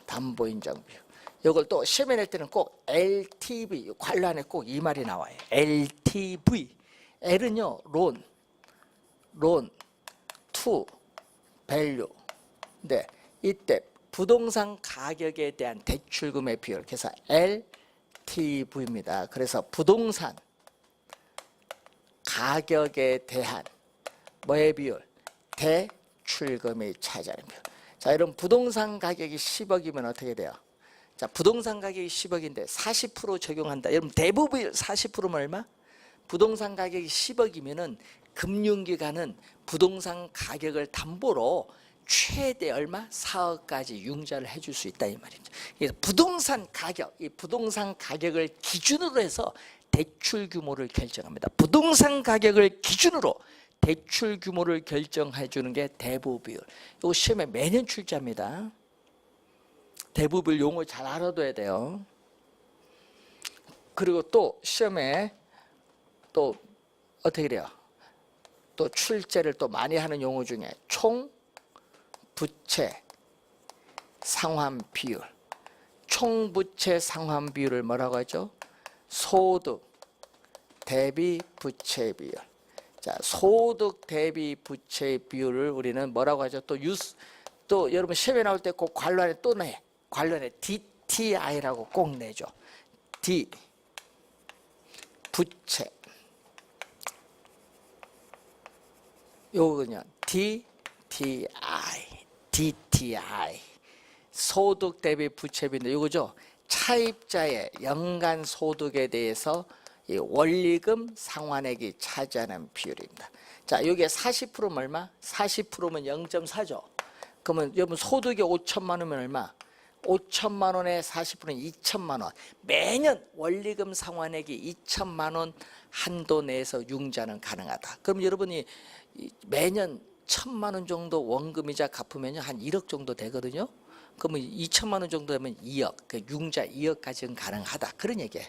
담보 인정 비율. 이걸 또 시험에 낼 때는 꼭 LTV 관련에 꼭 이 말이 나와요. LTV. L은요 론 투 밸류. 근데 이때 부동산 가격에 대한 대출금의 비율, 그래서 LTV입니다. 그래서 부동산 가격에 대한 뭐의 비율? 대출금이 차지하는 비율. 자, 여러분 부동산 가격이 10억이면 어떻게 돼요? 자, 부동산 가격이 10억인데 40% 적용한다. 여러분 대부분 40%면 얼마? 부동산 가격이 10억이면은 금융기관은 부동산 가격을 담보로 최대 얼마? 4억까지 융자를 해줄 수 있다 이 말이죠. 그래서 부동산 가격, 이 부동산 가격을 기준으로 해서 대출 규모를 결정합니다. 부동산 가격을 기준으로 대출 규모를 결정해 주는 게 대부비율. 이거 시험에 매년 출제합니다. 대부비율 용어 잘 알아둬야 돼요. 그리고 또 시험에 또 어떻게 돼요? 또 출제를 또 많이 하는 용어 중에 총 부채 상환 비율. 총 부채 상환 비율을 뭐라고 하죠? 소득 대비 부채 비율. 자, 소득 대비 부채 비율을 우리는 뭐라고 하죠? 또 여러분 시험에 나올 때 꼭 관련에 또 내. 관련에 DTI라고 꼭 내죠. D 부채. 요거는요. DTI. 소득 대비 부채비인데 이거죠. 차입자의 연간 소득에 대해서 이 원리금 상환액이 차지하는 비율입니다. 자, 여기에 40%면 얼마? 40%면 0.4죠. 그러면 여러분 소득이 5천만 원이면 얼마? 5천만 원에 40%는 2천만 원. 매년 원리금 상환액이 2천만 원 한도 내에서 융자는 가능하다. 그럼 여러분이 매년 1천만 원 정도 원금이자 갚으면 한 1억 정도 되거든요. 그러면 2천만 원 정도 되면 2억, 그 융자 2억까지는 가능하다. 그런 얘기예요.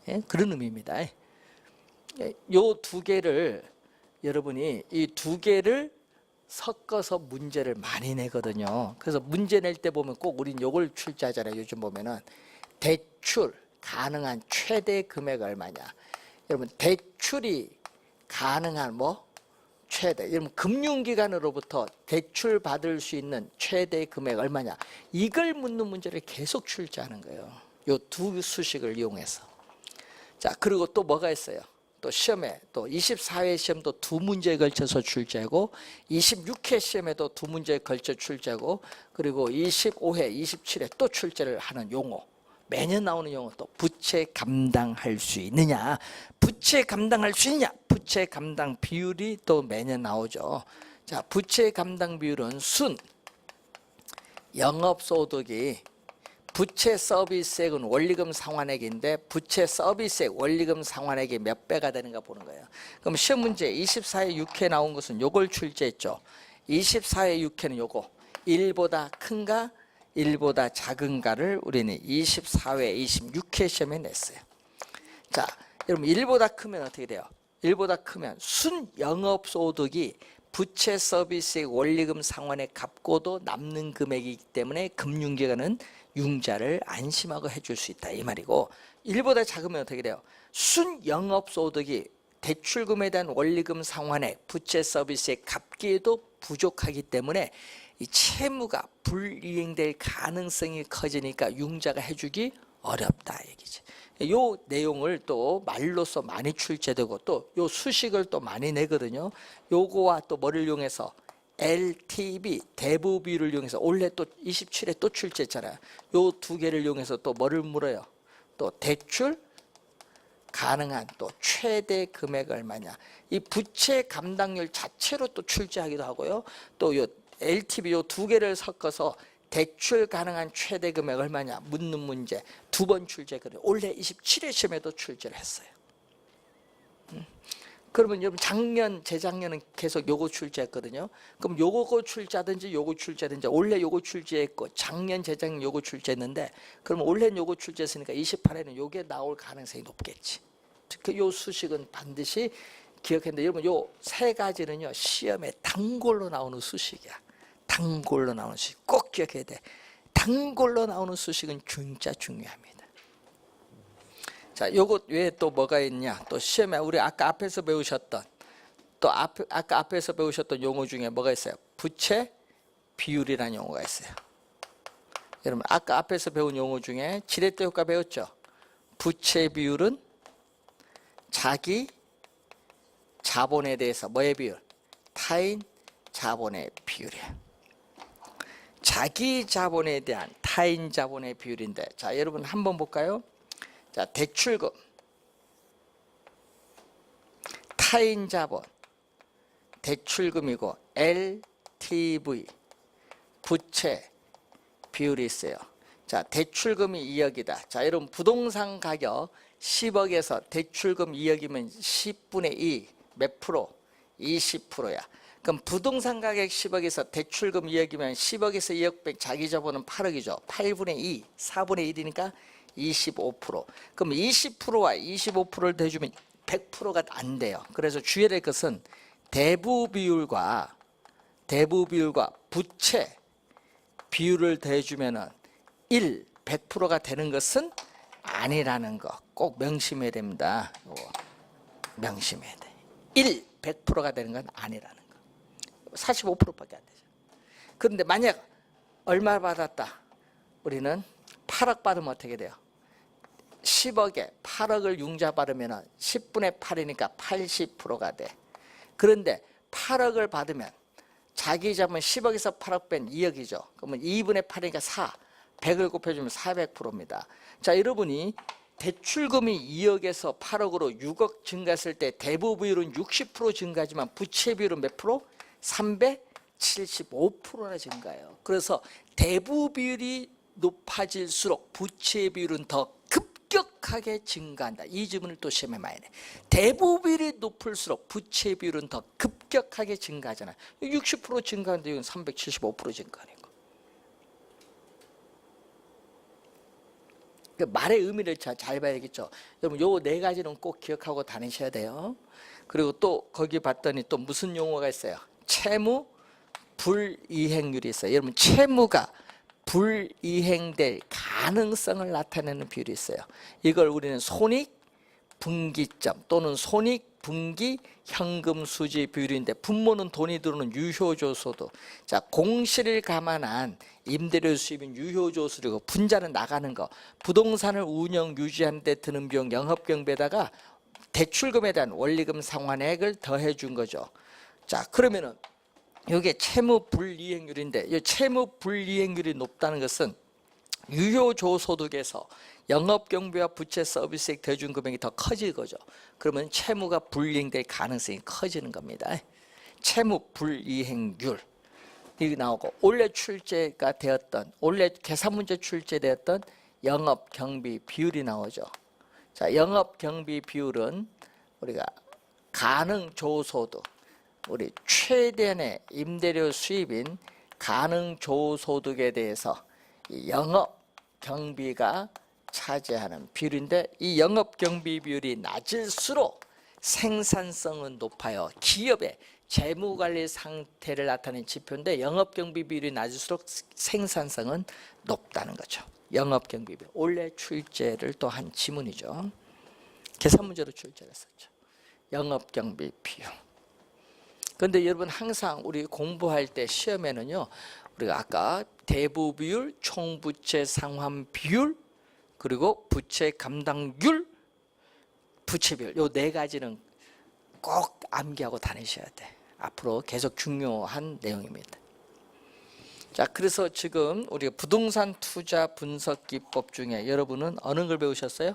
예? 그런 의미입니다. 요 두 개를 여러분이 이 두 개를 섞어서 문제를 많이 내거든요. 그래서 문제 낼 때 보면 꼭 우린 요걸 출제하잖아요. 요즘 보면은 대출 가능한 최대 금액 얼마냐. 여러분 대출이 가능한 뭐 최대. 여러분 금융기관으로부터 대출 받을 수 있는 최대 금액 얼마냐. 이걸 묻는 문제를 계속 출제하는 거예요. 요 두 수식을 이용해서. 자, 그리고 또 뭐가 있어요? 또 시험에 또 24회 시험도 2문제에 걸쳐서 출제하고 26회 시험에도 2문제에 걸쳐 출제하고 그리고 25회, 27회 또 출제를 하는 용어 매년 나오는 용어 또 부채 감당할 수 있느냐 부채 감당할 수 있느냐 부채 감당 비율이 또 매년 나오죠. 자, 부채 감당 비율은 순 영업소득이 부채 서비스액은 원리금 상환액인데 부채 서비스액 원리금 상환액이 몇 배가 되는가 보는 거예요. 그럼 시험 문제 24회 6회 나온 것은 요걸 출제했죠. 24회 6회는 요거 1보다 큰가 1보다 작은가를 우리는 24회 26회 시험에 냈어요. 자, 여러분 1보다 크면 어떻게 돼요? 1보다 크면 순 영업소득이 부채 서비스액 원리금 상환액 갚고도 남는 금액이기 때문에 금융기관은 융자를 안심하고 해줄 수 있다 이 말이고 1보다 작으면 어떻게 돼요? 순 영업소득이 대출금에 대한 원리금 상환액 부채 서비스액 갚기에도 부족하기 때문에 이 채무가 불이행될 가능성이 커지니까 융자가 해주기 어렵다 얘기지. 요 내용을 또 말로써 많이 출제되고 또 요 수식을 또 많이 내거든요. 요거와 또 뭐를 이용해서 LTV 대부 비율을 이용해서 올해 또 27회 또 출제했잖아요. 요 두 개를 이용해서 또 뭐를 물어요? 또 대출 가능한 또 최대 금액 얼마냐. 이 부채 감당률 자체로 또 출제하기도 하고요. 또 요 LTV 요 두 개를 섞어서 대출 가능한 최대 금액 얼마냐 묻는 문제 2번 출제거든요. 올해 27회 시험에도 출제를 했어요. 그러면 여러분 작년 재작년은 계속 요거 출제했거든요. 그럼 요거 출제하든지 요거 출제하든지 올해 요거 출제했고 작년 재작년 요거 출제했는데 그러면 올해는 요거 출제했으니까 28회는 요게 나올 가능성이 높겠지. 요 수식은 반드시 기억했는데 여러분 요 세 가지는요 시험에 단골로 나오는 수식이야. 단골로 나오는 수식 꼭 기억해야 돼. 단골로 나오는 수식은 진짜 중요합니다. 자, 요것 외에 또 뭐가 있냐? 또 시험에 우리 아까 앞에서 배우셨던 또 아까 앞에서 배우셨던 용어 중에 뭐가 있어요? 부채 비율이라는 용어가 있어요. 여러분 아까 앞에서 배운 용어 중에 지렛대 효과 배웠죠? 부채 비율은 자기 자본에 대해서 뭐의 비율? 타인 자본의 비율이에요. 자기 자본에 대한 타인 자본의 비율인데 자 여러분 한번 볼까요? 자 대출금 타인 자본 대출금이고 LTV 부채 비율이 있어요. 자 대출금이 2억이다. 자 여러분 부동산 가격 10억에서 대출금 2억이면 10분의 2 몇 프로? 20%야. 그럼 부동산 가격 10억에서 대출금 2억이면 10억에서 2억 백 자기 자본은 8억이죠. 8분의 2, 4분의 1이니까 25%. 그럼 20%와 25%를 대주면 100%가 안 돼요. 그래서 주의해야 될 것은 대부 비율과 부채 비율을 대주면은 100%가 되는 것은 아니라는 거 꼭 명심해야 됩니다. 명심해야 돼. 100%가 되는 건 아니라는 거. 45%밖에 안 되죠. 그런데 만약 얼마 받았다. 우리는 8억 받으면 어떻게 돼요? 10억에 8억을 융자 받으면 10분의 8이니까 80%가 돼. 그런데 8억을 받으면 자기 자본 10억에서 8억 뺀 2억이죠. 그러면 2분의 8이니까 4. 100을 곱해주면 400%입니다. 자, 여러분이 대출금이 2억에서 8억으로 6억 증가했을 때 대부 비율은 60% 증가하지만 부채 비율은 몇 프로? 375%나 증가해요. 그래서 대부 비율이 높아질수록 부채 비율은 더 급격하게 증가한다. 이 지문을 또 시험에 많이 내. 대부 비율이 높을수록 부채 비율은 더 급격하게 증가하잖아요. 60% 증가하는데 이건 375% 증가하니까. 말의 의미를 잘 봐야겠죠. 여러분 요 네 가지는 꼭 기억하고 다니셔야 돼요. 그리고 또 거기 봤더니 또 무슨 용어가 있어요? 채무 불이행률이 있어요. 여러분 채무가 불이행될 가능성을 나타내는 비율이 있어요. 이걸 우리는 손익분기점 또는 손익분기 현금 수지 비율인데 분모는 돈이 들어오는 유효조소도 자 공시를 감안한 임대료 수입인 유효조소리고 분자는 나가는 거 부동산을 운영 유지하는 데 드는 비용 영업경비에다가 대출금에 대한 원리금 상환액을 더해 준 거죠. 자, 그러면은 이게 채무 불이행률인데, 이 채무 불이행률이 높다는 것은 유효조소득에서 영업경비와 부채 서비스액 대준 금액이 더 커질 거죠. 그러면 채무가 불이행될 가능성이 커지는 겁니다. 채무 불이행률 이게 나오고, 올해 출제가 되었던, 올해 계산문제 출제되었던 영업경비 비율이 나오죠. 자, 영업경비 비율은 우리가 가능조소득, 우리 최대한의 임대료 수입인 가능조소득에 대해서 이 영업경비가 차지하는 비율인데, 이 영업경비 비율이 낮을수록 생산성은 높아요. 기업의 재무관리 상태를 나타내는 지표인데, 영업경비 비율이 낮을수록 생산성은 높다는 거죠. 영업경비 비율. 올해 출제를 또 한 지문이죠. 계산문제로 출제를 했었죠. 영업경비 비율. 그런데 여러분, 항상 우리 공부할 때 시험에는요, 우리가 아까 대부 비율, 총부채 상환 비율, 그리고 부채 감당률, 부채 비율, 요 네 가지는 꼭 암기하고 다니셔야 돼. 앞으로 계속 중요한 내용입니다. 자, 그래서 지금 우리가 부동산 투자 분석 기법 중에 여러분은 어느 걸 배우셨어요?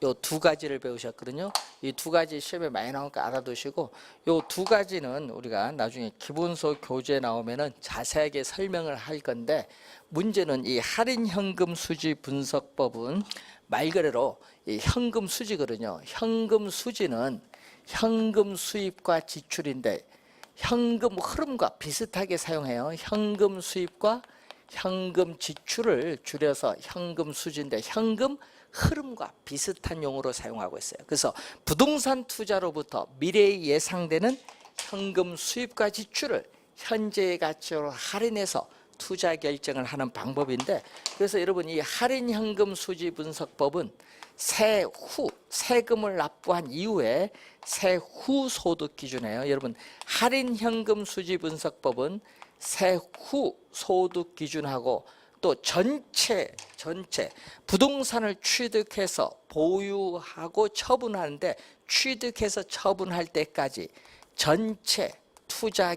요 두 가지를 배우셨거든요. 이 두 가지 시험에 많이 나오니까 알아두시고, 요 두 가지는 우리가 나중에 기본서 교재 나오면은 자세하게 설명을 할 건데, 문제는 이 할인현금 수지 분석법은 말 그대로 이 현금 수지거든요. 현금 수지는 현금 수입과 지출인데, 현금 흐름과 비슷하게 사용해요. 현금 수입과 현금 지출을 줄여서 현금 수지인데, 현금 흐름과 비슷한 용어로 사용하고 있어요. 그래서 부동산 투자로부터 미래에 예상되는 현금 수입과 지출을 현재의 가치로 할인해서 투자 결정을 하는 방법인데, 그래서 여러분, 이 할인 현금 수지 분석법은 세후 세금을 납부한 이후에 세후 소득 기준이에요. 여러분, 할인 현금 수지 분석법은 세후 소득 기준하고, 또 전체 부동산을 취득해서 보유하고 처분하는데, 취득해서 처분할 때까지 전체 투자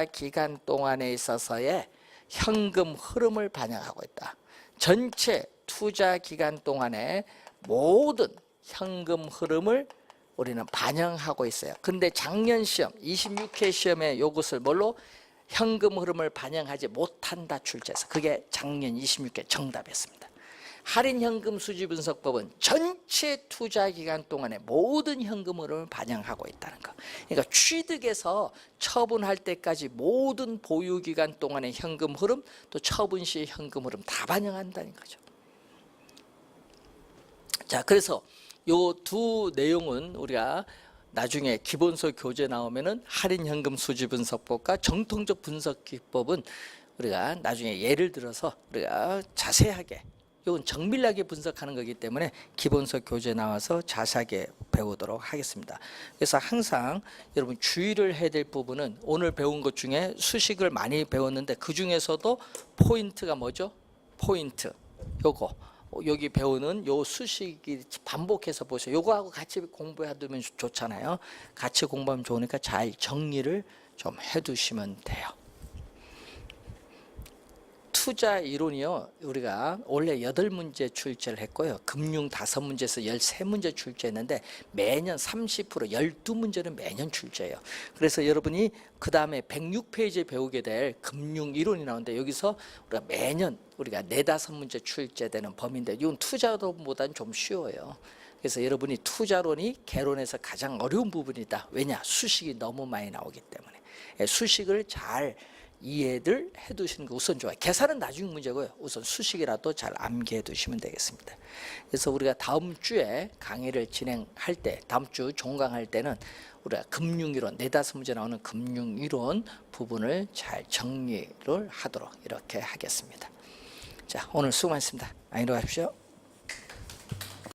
기간 동안에 있어서의 현금 흐름을 반영하고 있다. 전체 투자 기간 동안에 모든 현금 흐름을 우리는 반영하고 있어요. 근데 작년 시험 26회 시험에 이것을 뭘로? 현금 흐름을 반영하지 못한다 출제해서, 그게 작년 26회 정답이었습니다. 할인 현금 수지 분석법은 전체 투자 기간 동안에 모든 현금 흐름을 반영하고 있다는 거. 그러니까 취득해서 처분할 때까지 모든 보유 기간 동안의 현금 흐름, 또 처분 시의 현금 흐름 다 반영한다는 거죠. 자, 그래서 요 두 내용은 우리가 나중에 기본서 교재 나오면은 할인 현금 수지 분석법과 정통적 분석 기법은 우리가 나중에 예를 들어서 우리가 자세하게, 이건 정밀하게 분석하는 거기 때문에 기본서 교재 나와서 자세하게 배우도록 하겠습니다. 그래서 항상 여러분 주의를 해야 될 부분은, 오늘 배운 것 중에 수식을 많이 배웠는데 그 중에서도 포인트가 뭐죠? 포인트 요거, 여기 배우는 요 수식이 반복해서 보세요. 요거하고 같이 공부해두면 좋잖아요. 같이 공부하면 좋으니까 잘 정리를 좀 해두시면 돼요. 투자 이론이요, 우리가 원래 8문제 출제를 했고요, 금융 5문제에서 13문제 출제했는데 매년 30%, 12문제는 매년 출제해요. 그래서 여러분이 그 다음에 106페이지에 배우게 될 금융 이론이 나오는데, 여기서 우리가 매년 우리가 4-5문제 출제되는 범위인데, 이건 투자론보다는 좀 쉬워요. 그래서 여러분이 투자론이 개론에서 가장 어려운 부분이다. 왜냐? 수식이 너무 많이 나오기 때문에. 수식을 잘 이해를 해두시는 게 우선 좋아요. 계산은 나중 문제고요, 우선 수식이라도 잘 암기해 두시면 되겠습니다. 그래서 우리가 다음 주에 강의를 진행할 때, 다음 주 종강할 때는 우리가 금융이론, 4-5문제 나오는 금융이론 부분을 잘 정리를 하도록 이렇게 하겠습니다. 자, 오늘 수고 많습니다. 안녕히 가십시오.